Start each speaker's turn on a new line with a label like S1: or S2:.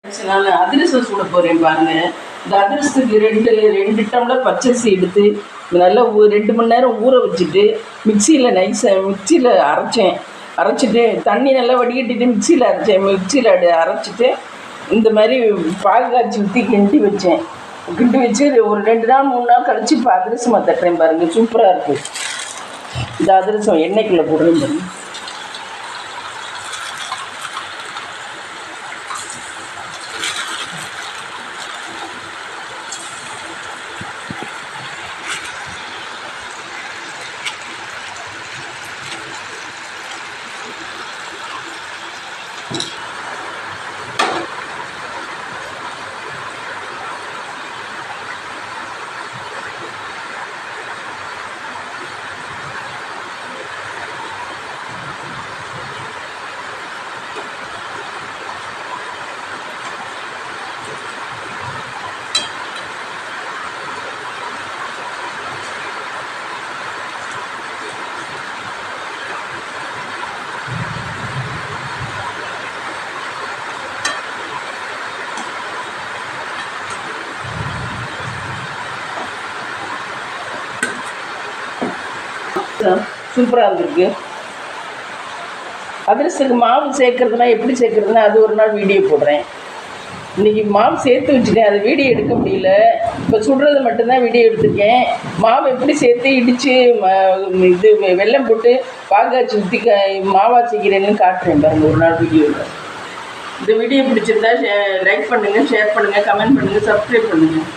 S1: நான் அதிரசம் சுட போகிறேன் பாருங்கள். இந்த அதிரசத்துக்கு ரெண்டு டம்ளர் பச்சரிசி எடுத்து நல்லா 2 மணி நேரம் ஊற வச்சுட்டு மிக்சியில் அரைச்சிட்டு தண்ணி நல்லா வடிகட்டிட்டு மிக்சியில் அரைச்சிட்டு இந்த மாதிரி பாகு காய்ச்சி ஊற்றி கிண்டி வச்சு ஒரு 2 நாள் 3 நாள் கழிச்சு இப்போ அதிரசமாக தட்டுறேன் பாருங்கள். சூப்பராக இருக்குது. இந்த அதிரசம் எண்ணெய்க்குள்ளே போடுறேன் பாருங்கள். சூப்பராக இருந்திருக்கு. அதிரசத்துக்கு மாவு சேர்க்குறதுனா எப்படி சேர்க்குறதுனா அது ஒரு நாள் வீடியோ போடுறேன். இன்றைக்கி மாவு சேர்த்து வச்சுட்டேன், அது வீடியோ எடுக்க முடியல. இப்போ சுடுறது மட்டும்தான் வீடியோ எடுத்துருக்கேன். மாவு எப்படி சேர்த்து இடித்து இது வெல்லம் போட்டு பாகாச்சி ஊற்றி மாவா செய்கிறேன்னு காட்டுறேன் பாருங்கள் ஒரு நாள் வீடியோவில். இந்த வீடியோ பிடிச்சிருந்தா லைக் பண்ணுங்கள், ஷேர் பண்ணுங்கள், கமெண்ட் பண்ணுங்கள், சப்ஸ்கிரைப் பண்ணுங்கள்.